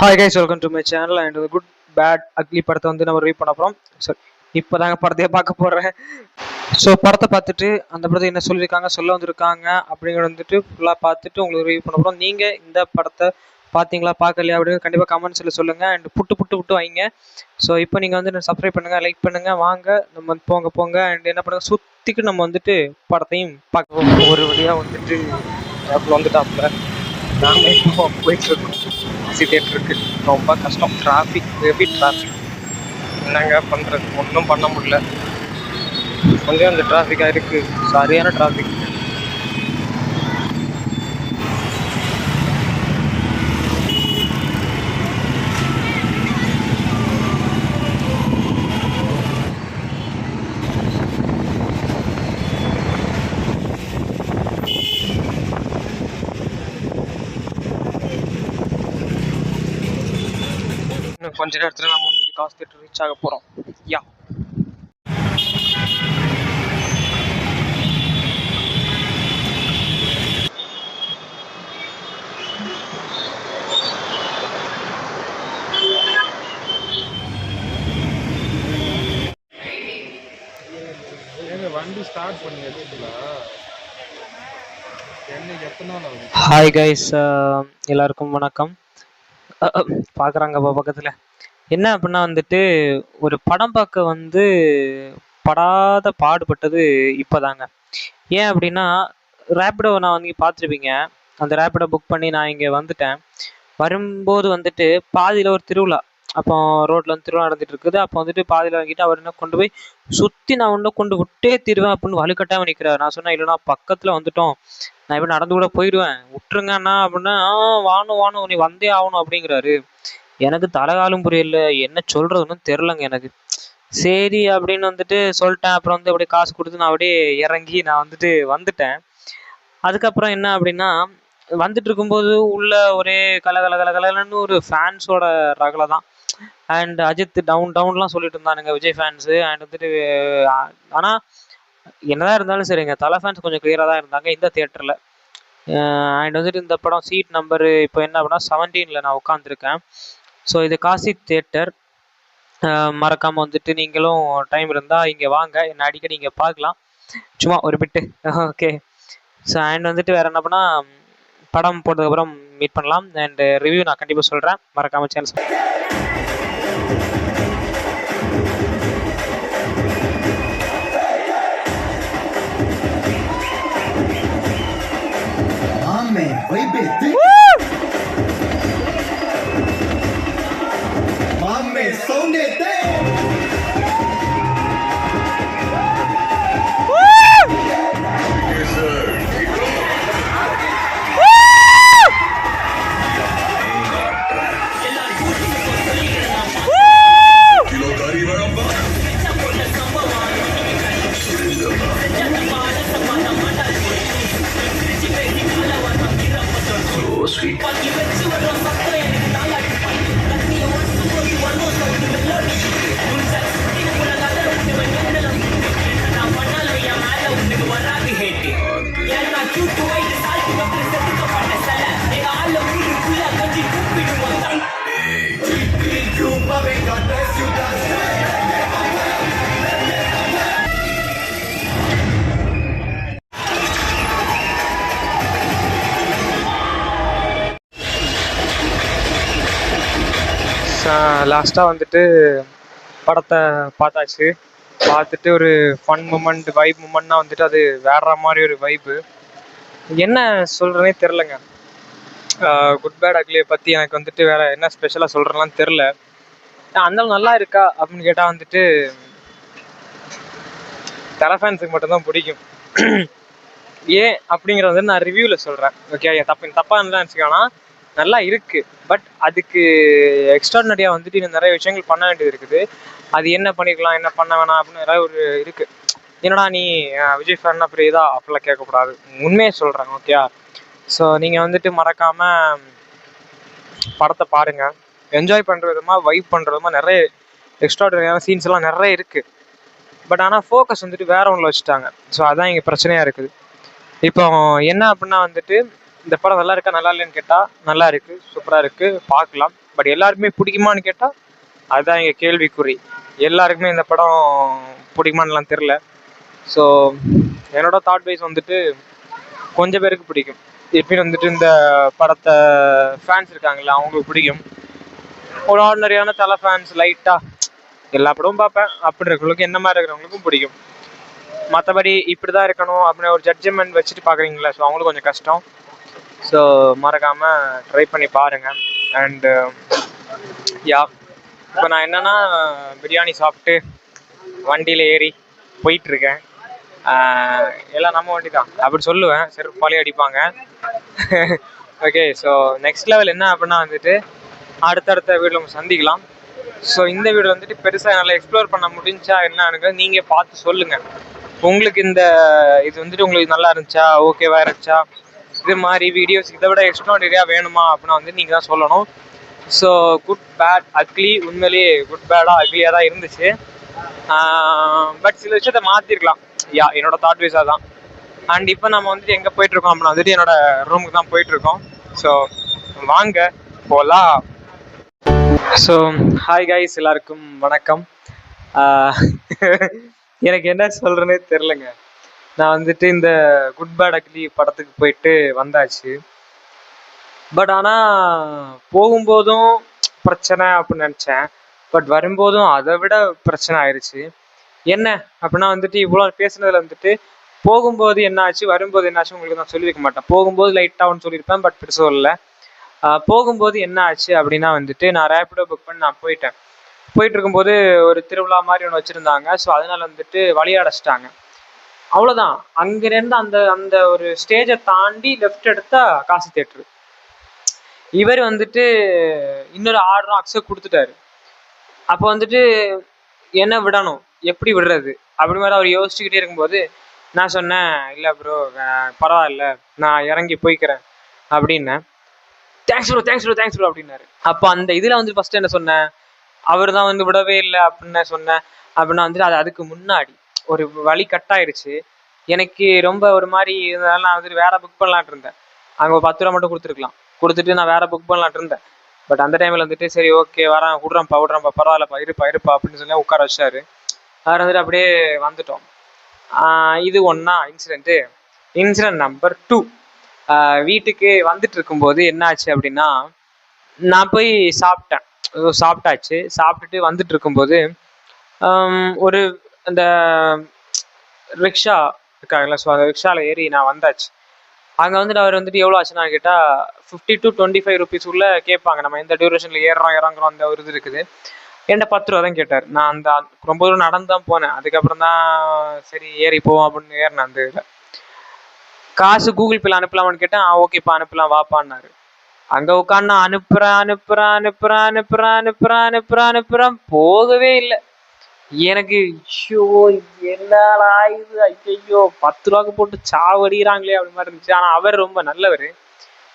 Hi guys, welcome to my channel. And good bad ugly படத்தை வந்து நம்ம review பண்ண போகிறோம். ஸோ இப்போ தாங்க படத்தையே பார்க்க போகிறேன். ஸோ படத்தை பார்த்துட்டு அந்த படத்தை என்ன சொல்லியிருக்காங்க, சொல்ல வந்திருக்காங்க அப்படிங்கிறது வந்துட்டு ஃபுல்லாக பார்த்துட்டு உங்களுக்கு ரிவ்யூ பண்ண போகிறோம். நீங்கள் இந்த படத்தை பார்த்தீங்களா பார்க்கலையா அப்படின்னு கண்டிப்பாக கமெண்ட்ஸில் சொல்லுங்கள். அண்ட் புட்டு வைங்க. ஸோ இப்போ நீங்கள் வந்து சப்ஸ்கிரைப் பண்ணுங்கள், லைக் பண்ணுங்கள், வாங்க நம்ம போங்க. அண்ட் என்ன பண்ணுங்கள், சுற்றிக்கு நம்ம வந்துட்டு படத்தையும் பார்க்க ஒரு வழியாக வந்துட்டு வந்துட்டாப்புல நாங்கள் இப்போ போயிட்டுருக்கோம். தியேட்டருக்கு ரொம்ப கஷ்டம், டிராஃபிக், ஹெவி டிராஃபிக். என்னங்க பண்ணுறது, ஒன்றும் பண்ண முடியல. கொஞ்சம் அந்த டிராஃபிக்காக இருக்குது, சரியான டிராஃபிக். கொஞ்ச நேரத்தில் நம்ம வந்துட்டு காசு தியேட்டர் ரீச் ஆக போகிறோம். யா வண்டி ஸ்டார்ட் பண்ணி வச்சுங்களா? ஹாய் கைஸ், எல்லாருக்கும் வணக்கம். பார்க்குறாங்கப்பா பக்கத்தில். என்ன அப்படின்னா வந்துட்டு ஒரு படம் பார்க்க வந்து படாத பாடுபட்டது இப்போதாங்க. ஏன் அப்படின்னா, ரேப்பிடோ நான் வந்து பார்த்துருப்பீங்க. அந்த ரேப்பிடோ புக் பண்ணி நான் இங்கே வந்துட்டேன். வரும்போது வந்துட்டு பாதியில் ஒரு திருவிழா, அப்போ ரோட்டில் வந்து திருவிழா நடந்துட்டு இருக்குது. அப்போ வந்துட்டு பாதியில் வாங்கிட்டு அவர் என்ன கொண்டு போய் சுற்றி நான் ஒன்றை கொண்டு விட்டே தீருவேன் அப்படின்னு வலுக்கட்டாமல் நிற்கிறார். நான் சொன்னேன், இல்லைனா பக்கத்தில் வந்துட்டோம், நான் இப்போ நடந்து கூட போயிடுவேன், விட்டுருங்கண்ணா அப்படின்னா, வாணும் நீ வந்தே ஆகணும் அப்படிங்கிறாரு. எனக்கு தலைகாலும் புரியல, என்ன சொல்கிறதுன்னு தெரிலங்க எனக்கு. சரி அப்படின்னு வந்துட்டு சொல்லிட்டேன். அப்புறம் வந்து அப்படியே காசு கொடுத்து நான் அப்படியே இறங்கி நான் வந்துட்டேன். அதுக்கப்புறம் என்ன அப்படின்னா, வந்துட்டு இருக்கும்போது உள்ள ஒரே கலகலன்னு ஒரு ஃபேன்ஸோட ரகலை தான். அண்ட் அஜித் டவுன்லாம் சொல்லிட்டு இருந்தானுங்க, விஜய் ஃபேன்ஸு. அண்ட் வந்துட்டு ஆனால் என்னதான் இருந்தாலும் சரிங்க, தலை ஃபேன்ஸ் கொஞ்சம் கிளியராக தான் இருந்தாங்க இந்த தியேட்டரில். அண்ட் வந்துட்டு இந்த படம் சீட் நம்பரு இப்போ என்ன அப்படின்னா 17 நான் உட்காந்துருக்கேன். ஸோ இது காசி தியேட்டர். மறக்காமல் வந்துட்டு நீங்களும் டைம் இருந்தால் இங்கே வாங்க, என்னை அடிக்கடி இங்கே பார்க்கலாம், சும்மா ஒரு பிட்டு. ஓகே. ஸோ அண்ட் வந்துட்டு வேறு என்ன பண்ணால், படம் போட்டதுக்கப்புறம் மீட் பண்ணலாம். அண்ட் ரிவ்யூ நான் கண்டிப்பாக சொல்கிறேன், மறக்காமல் சேனல். லாஸ்ட்டாக வந்துட்டு படத்தை பார்த்தாச்சு. பார்த்துட்டு ஒரு ஃபன் மூமெண்ட், வைப் மூமெண்ட்னா வந்துட்டு அது வேற மாதிரி ஒரு வைப்பு. என்ன சொல்கிறேனே தெரிலங்க. குட் பேட் அக்லியை பற்றி எனக்கு வந்துட்டு வேறு என்ன ஸ்பெஷலாக சொல்கிறேன்லாம் தெரில. அந்தளவு நல்லா இருக்கா அப்படின்னு கேட்டால் வந்துட்டு தலை ஃபேன்ஸுக்கு மட்டும்தான் பிடிக்கும். ஏன் அப்படிங்கிறத வந்து நான் ரிவ்யூவில் சொல்கிறேன். ஓகே, தப்பாக இருந்தால் நினச்சிக்கோன்னா, நல்லா இருக்குது. பட் அதுக்கு எக்ஸ்ட்ராடினரியாக வந்துட்டு இன்னும் நிறைய விஷயங்கள் பண்ண வேண்டியது இருக்குது. அது என்ன பண்ணிக்கலாம், என்ன பண்ண வேணாம் அப்படின்னு நிறைய ஒரு இருக்குது. என்னடா நீ விஜய் ஃபேன் அப்புறம் இதா அப்படிலாம் கேட்கக்கூடாது, உண்மையை சொல்கிறேன். ஓகே. ஸோ நீங்கள் வந்துட்டு மறக்காமல் படத்தை பாருங்கள். என்ஜாய் பண்ணுற விதமாக, வைப் பண்ணுற விதமாக நிறைய எக்ஸ்ட்ராடினரியான சீன்ஸ் எல்லாம் நிறைய இருக்குது. பட் ஆனால் ஃபோக்கஸ் வந்துட்டு வேற ஒன்றில் வச்சுட்டாங்க. ஸோ அதான் இங்கே பிரச்சனையாக இருக்குது. இப்போ என்ன அப்படின்னா வந்துட்டு, இந்த படம் நல்லா இருக்கா நல்லா இல்லைன்னு கேட்டால் நல்லா இருக்குது, சூப்பராக இருக்குது, பார்க்கலாம். பட் எல்லாருக்குமே பிடிக்குமான்னு கேட்டால் அதுதான் எங்கள் கேள்விக்குறி. எல்லாருக்குமே இந்த படம் பிடிக்குமான்லாம் தெரில. ஸோ என்னோட தாட் வைஸ் வந்துட்டு கொஞ்சம் பேருக்கு பிடிக்கும். எப்பயும் வந்துட்டு இந்த படத்தை ஃபேன்ஸ் இருக்காங்கல்ல, அவங்களுக்கு பிடிக்கும். ஒரு ஆர்டினரியான தலை ஃபேன்ஸ் லைட்டாக எல்லா படமும் பார்ப்பேன் அப்படி இருக்கிறவங்களுக்கு என்ன மாதிரி இருக்கிறவங்களுக்கும் பிடிக்கும். மற்றபடி இப்படி தான் இருக்கணும் அப்படின்னு ஒரு ஜட்ஜ்மெண்ட் வச்சுட்டு பார்க்குறீங்களா, ஸோ அவங்களுக்கு கொஞ்சம் கஷ்டம். ஸோ மறக்காமல் ட்ரை பண்ணி பாருங்கள். அண்டு யா, இப்போ நான் என்னென்னா பிரியாணி சாப்பிட்டு வண்டியில் ஏறி போயிட்டுருக்கேன். எல்லாம் நம்ம வண்டி தான் அப்படி சொல்லுவேன், செருப்பாலே அடிப்பாங்க. ஓகே, ஸோ நெக்ஸ்ட் லெவல் என்ன அப்படின்னா வந்துட்டு அடுத்தடுத்த வீடியோ நம்ம சந்திக்கலாம். ஸோ இந்த வீடியோ வந்துட்டு பெருசாக நல்லா எக்ஸ்ப்ளோர் பண்ண முடிஞ்சா என்னன்னு நீங்கள் பார்த்து சொல்லுங்கள். உங்களுக்கு இந்த இது வந்துட்டு உங்களுக்கு நல்லா இருந்துச்சா, ஓகேவா இருந்துச்சா, இது மாதிரி வீடியோஸ் இதை விட எக்ஸ்ட்ராடினரியாக வேணுமா அப்படின்னா வந்து நீங்கள் தான் சொல்லணும். ஸோ குட் பேட் அக்லி, உண்மையிலேயே குட் பேடாக அக்லியாக தான் இருந்துச்சு. பட் சில விஷயத்த மாற்றிருக்கலாம். யா, என்னோட தாட் வைஸாக தான். அண்ட் இப்போ நம்ம வந்துட்டு எங்கே போயிட்டுருக்கோம் அப்படின்னா வந்துட்டு என்னோட ரூமுக்கு தான் போயிட்டுருக்கோம். ஸோ வாங்க போகலாம். ஸோ ஹாய் கைஸ், எல்லாருக்கும் வணக்கம். எனக்கு என்ன சொல்கிறேன்னே தெரிலங்க. நான் வந்துட்டு இந்த குட் பேட் அக்லி படத்துக்கு போயிட்டு வந்தாச்சு. பட் ஆனால் போகும்போதும் பிரச்சனை அப்படின்னு நினச்சேன். பட் வரும்போதும் அதை விட பிரச்சனை ஆயிடுச்சு. என்ன அப்படின்னா வந்துட்டு இவ்வளோ பேசுனதில் வந்துட்டு போகும்போது என்ன ஆச்சு, வரும்போது என்ன ஆச்சு உங்களுக்கு நான் சொல்லியிருக்க மாட்டேன். போகும்போது லைட்டாக ஒன்று சொல்லியிருப்பேன், பட் பெருசாக இல்லை. போகும்போது என்ன ஆச்சு அப்படின்னா வந்துட்டு நான் ரேப்பிடோ புக் பண்ணி நான் போயிட்டு இருக்கும்போது ஒரு திருவிழா மாதிரி ஒன்று வச்சுருந்தாங்க. ஸோ அதனால் வந்துட்டு வழியடைச்சிட்டாங்க. அவ்வளோதான். அங்கேருந்து அந்த அந்த ஒரு ஸ்டேஜை தாண்டி லெஃப்ட் எடுத்தால் காசி தேட்டரு. இவர் வந்துட்டு இன்னொரு ஆர்டரும் அக்செப்ட் கொடுத்துட்டாரு. அப்போ வந்துட்டு என்ன விடணும், எப்படி விடுறது அப்படி மாதிரி அவர் யோசிச்சுக்கிட்டே இருக்கும்போது நான் சொன்னேன், இல்லை ப்ரோ பரவாயில்ல, நான் இறங்கி போய்க்கிறேன் அப்படின்னேன். தேங்க்ஸ் ப்ரோ அப்படின்னாரு. அப்போ அந்த இதில் வந்து ஃபஸ்ட்டு என்ன சொன்னேன், அவர் தான் வந்து விடவே இல்லை அப்படின்னு சொன்னேன். அப்படின்னா வந்துட்டு அதுக்கு முன்னாடி ஒரு வழி கட் ஆயிடுச்சு. எனக்கு ரொம்ப ஒரு மாதிரி இதனால நான் வந்துட்டு வேற புக் பண்ணலான் இருந்தேன். அங்கே ஒரு 10 ரூபா மட்டும் கொடுத்துட்டு நான் வேற புக் பண்ணலான் இருந்தேன். பட் அந்த டைமில் வந்துட்டு சரி ஓகே வரேன், விட்றேன்ப்பா பரவாயில்லப்பா இருப்பா அப்படின்னு சொல்லி உட்கார வச்சாரு. அவர் வந்துட்டு அப்படியே வந்துட்டோம். இது ஒன்றா இன்சிடென்ட் நம்பர் 2. வீட்டுக்கு வந்துட்டு இருக்கும்போது என்ன ஆச்சு அப்படின்னா, நான் போய் சாப்பிட்டாச்சு. சாப்பிட்டுட்டு வந்துட்டு இருக்கும்போது ஒரு அந்த ரிக்ஷா இருக்காங்கல்ல, ஸோ அந்த ரிக்ஷாவில் ஏறி நான் வந்தாச்சு. அங்கே வந்துட்டு அவர் வந்துட்டு எவ்வளோ ஆச்சுன்னா கேட்டால் 50 to 25 rupees உள்ள கேட்பாங்க. நம்ம எந்த டியூரேஷனில் ஏறுறோம் இறங்குறோம் அந்த ஒரு இது இருக்குது. என்கிட்ட 10 ரூபா தான் கேட்டார். நான் அந்த ரொம்ப தூரம் நடந்து தான் போனேன். அதுக்கப்புறம் தான் சரி ஏறி போவோம் அப்படின்னு ஏறினேன். அந்த இதில் காசு கூகுள் பேல அனுப்பலாமான்னு கேட்டேன். ஓகேப்பா அனுப்பலாம் வாப்பான்னாரு. அங்கே உட்காந்து அனுப்புறேன் போகவே இல்லை. எனக்கு என்னடா இது, ஐயோ 10 ரூபாய்க்கு போட்டு சாவடிக்கிறாங்களே அப்படி மாதிரி இருந்துச்சு. ஆனால் அவர் ரொம்ப நல்லவர்.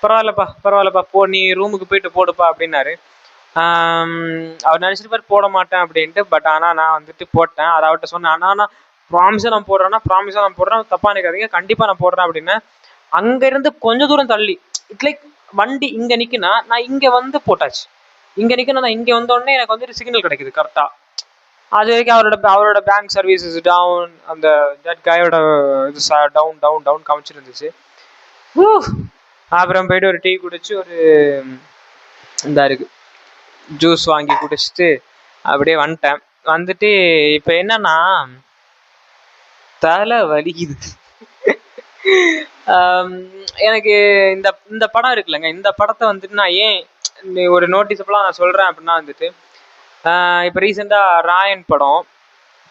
பரவாயில்லப்பா போ, நீ ரூமுக்கு போயிட்டு போடுப்பா அப்படின்னாரு. அவர் நினச்சிட்டு போட மாட்டேன் அப்படின்ட்டு. பட் ஆனால் நான் வந்துட்டு போட்டேன். அதை அவர்கிட்ட சொன்னேன், ஆனால் நான் ப்ராமிஸாக நான் போடுறேன், தப்பா நினைக்காதீங்க, கண்டிப்பாக நான் போடுறேன் அப்படின்னு. அங்கேருந்து கொஞ்சம் தூரம் தள்ளி லைக் வண்டி இங்கே நிற்குன்னா நான் இங்கே வந்து போட்டாச்சு. இங்கே நிற்கணும், நான் இங்கே வந்தோடனே எனக்கு வந்துட்டு சிக்னல் கிடைக்குது கரெக்டாக. அது வரைக்கும் அவரோட பேங்க் சர்வீசஸ் டவுன், அந்த தட் கையோட இது டவுன் காமிச்சிருந்துச்சு. அப்புறம் போயிட்டு ஒரு டீ குடிச்சு ஒரு இந்த இருக்கு ஜூஸ் வாங்கி குடிச்சிட்டு அப்படியே வந்துட்டேன். வந்துட்டு இப்போ என்னன்னா தலை வலிக்குது. எனக்கு இந்த படம் இருக்குல்லங்க, இந்த படத்தை வந்துட்டு நான் ஏன் ஒரு நோட்டீஸபிளாக நான் சொல்கிறேன் அப்படின்னா வந்துட்டு இப்போ ரீசெண்டாக ராயன் படம்,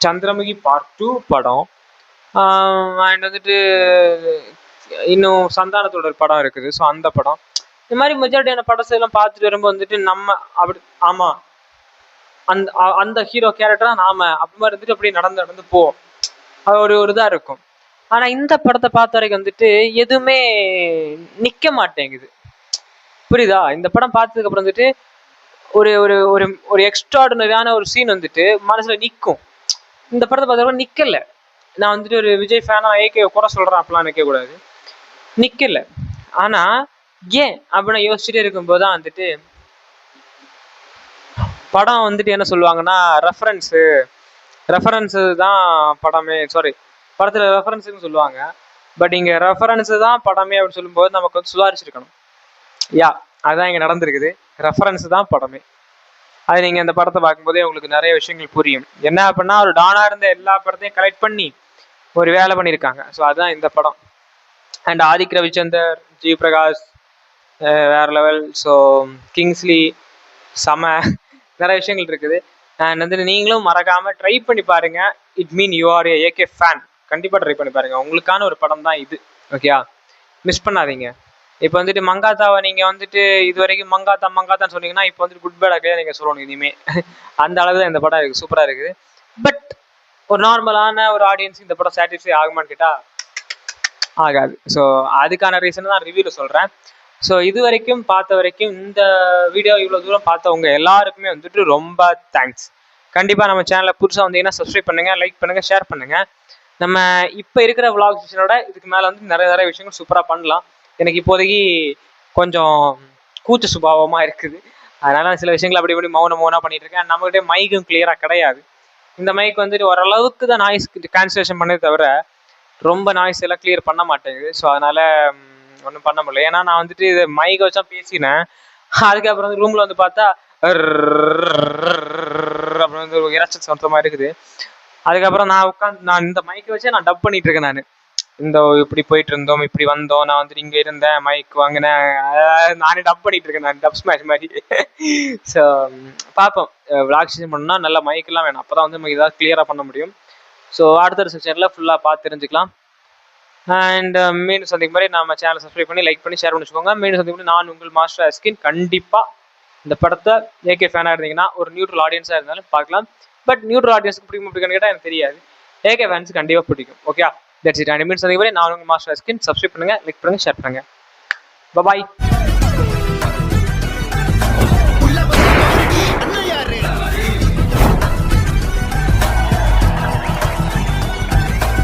சந்திரமுகி பார்ட் 2 படம், அண்ட் வந்துட்டு இன்னும் சந்தானத்தோட ஒரு படம் இருக்குது. ஸோ அந்த படம், இந்த மாதிரி மெஜாரிட்டியான படத்தை எல்லாம் பார்த்துட்டு வரும்போது வந்துட்டு நம்ம அப்படி ஆமாம் அந்த அந்த ஹீரோ கேரக்டராக நாம் அப்படி மாதிரி இருந்துட்டு அப்படியே நடந்து போவோம். அது ஒரு இதாக இருக்கும். ஆனால் இந்த படத்தை பார்த்த வரைக்கும் வந்துட்டு எதுவுமே நிற்க மாட்டேங்குது. புரியுதா? இந்த படம் பார்த்ததுக்கப்புறம் வந்துட்டு ஒரு ஒரு ஒரு ஒரு எக்ஸ்ட்ராடினரியான ஒரு சீன் வந்துட்டு மனசில் நிற்கும். இந்த படத்தை பார்த்தப்ப நிற்கலை. நான் வந்துட்டு ஒரு விஜய் ஃபேனாக ஏகே குறை சொல்கிறேன் அப்படிலாம் நிற்கக்கூடாது, நிற்கலை. ஆனால் ஏன் அப்படின்னு யோசிச்சுட்டே இருக்கும்போது தான் வந்துட்டு படம் வந்துட்டு என்ன சொல்லுவாங்கன்னா ரெஃபரன்ஸு தான் படமே, சாரி படத்தில் ரெஃபரன்ஸுன்னு சொல்லுவாங்க. பட் இங்கே ரெஃபரன்ஸு தான் படமே அப்படின்னு சொல்லும்போது நமக்கு வந்து சுதாரிச்சிருக்கணும். யா, அதுதான் இங்கே நடந்திருக்குது. ரெஃபரன்ஸு தான் படமே. அது நீங்கள் அந்த படத்தை பார்க்கும்போதே உங்களுக்கு நிறைய விஷயங்கள் புரியும். என்ன அப்படின்னா ஒரு டானாக இருந்த எல்லா படத்தையும் கலெக்ட் பண்ணி ஒரு வேலை பண்ணியிருக்காங்க. ஸோ அதுதான் இந்த படம். அண்ட் ஆதிக் ரவிச்சந்தர், ஜி பிரகாஷ் வேற லெவல். ஸோ கிங்ஸ்லி செம, நிறைய விஷயங்கள் இருக்குது. அண்ட் வந்துட்டு நீங்களும் மறக்காமல் ட்ரை பண்ணி பாருங்க. It mean you are AK fan. கண்டிப்பாக ட்ரை பண்ணி பாருங்க. உங்களுக்கான ஒரு படம் தான் இது. ஓகேயா, மிஸ் பண்ணாதீங்க. இப்போ வந்துட்டு மங்காத்தாவை நீங்கள் வந்துட்டு இது வரைக்கும் மங்காத்தான்னு சொன்னீங்கன்னா இப்போ வந்துட்டு குட் பேட் அகையா நீங்கள் சொல்லணும் இனிமே. அந்த அளவு தான் இந்த படம் இருக்குது, சூப்பராக இருக்குது. பட் ஒரு நார்மலான ஒரு ஆடியன்ஸ் இந்த படம் சாட்டிஸ்ஃபை ஆகுமான்னு கேட்டால் ஆகாது. ஸோ அதுக்கான ரீசன் தான் ரிவ்யூவில் சொல்கிறேன். ஸோ இது வரைக்கும் பார்த்த வரைக்கும் இந்த வீடியோ இவ்வளோ தூரம் பார்த்தவங்க எல்லாருக்குமே வந்துட்டு ரொம்ப தேங்க்ஸ். கண்டிப்பாக நம்ம சேனலில் புதுசாக வந்தீங்கன்னா சப்ஸ்கிரைப் பண்ணுங்கள், லைக் பண்ணுங்கள், ஷேர் பண்ணுங்கள். நம்ம இப்போ இருக்கிற விளாக் செஷனோட இதுக்கு மேலே வந்து நிறைய விஷயங்கள் சூப்பராக பண்ணலாம். எனக்கு இப்போதைக்கு கொஞ்சம் கூச்ச சுபாவமாக இருக்குது. அதனால் சில விஷயங்கள் அப்படி மௌனமாக பண்ணிட்டு இருக்கேன். நம்மகிட்டே மைக்கும் கிளியராக கிடையாது. இந்த மைக் வந்துட்டு ஓரளவுக்கு தான் நாய்ஸ் கேன்சலேஷன் பண்ணே தவிர ரொம்ப நாய்ஸ் எல்லாம் கிளியர் பண்ண மாட்டேங்குது. ஸோ அதனால் ஒன்றும் பண்ண முடியல. ஏன்னா நான் வந்துட்டு இது மைக்கை வச்சா பேசினேன். அதுக்கப்புறம் வந்து ரூமில் வந்து பார்த்தா அப்புறம் வந்து ஒரு இறைச்சல் சத்தமாக இருக்குது. அதுக்கப்புறம் நான் இந்த மைக்கை வச்சே நான் டப் பண்ணிட்டு இருக்கேன். நான் இந்த இப்படி போயிட்டு இருந்தோம், இப்படி வந்தோம், நான் வந்துட்டு இங்கே இருந்தேன், மைக் வாங்கினேன், நானே டப் பண்ணிட்டு இருக்கேன். நான் டப் ஸ்மாஷ் மாதிரி. ஸோ பார்ப்போம், விளாக் செஷன் பண்ணால் நல்ல மைக்கெல்லாம் வேணும். அப்போ தான் வந்து நமக்கு ஏதாவது கிளியராக பண்ண முடியும். ஸோ அடுத்த செக்ஷனில் ஃபுல்லாக பார்த்து தெரிஞ்சுக்கலாம். அண்ட் மீண்டும் சந்திக்கும் மாதிரி நம்ம சேனலை சப்ஸ்கிரைப் பண்ணி லைக் பண்ணி ஷேர் பண்ணி வச்சுக்கோங்க. மீண்டும் சந்திக்கும் போது நான் உங்கள் மாஸ்டர் அஸ்கின். கண்டிப்பாக இந்த படத்தை ஏகே ஃபேனாக இருந்தீங்கன்னா ஒரு நியூட்ரல் ஆடியன்ஸாக இருந்தாலும் பார்க்கலாம். பட் நியூட்ரல் ஆடியன்ஸுக்கு பிடிக்குன்னு கேட்டால் எனக்கு தெரியாது. ஏகே ஃபேன்ஸுக்கு கண்டிப்பாக பிடிக்கும். Okay, that's it. அண்ட் மீண்டும் சந்திக்கும் மாதிரி நான் உங்கள் மாஸ்டர் அஸ்கின். சப்ஸ்கிரைப் பண்ணுங்கள், லைக் பண்ணுங்கள், ஷேர் பண்ணுங்கள். பாய்.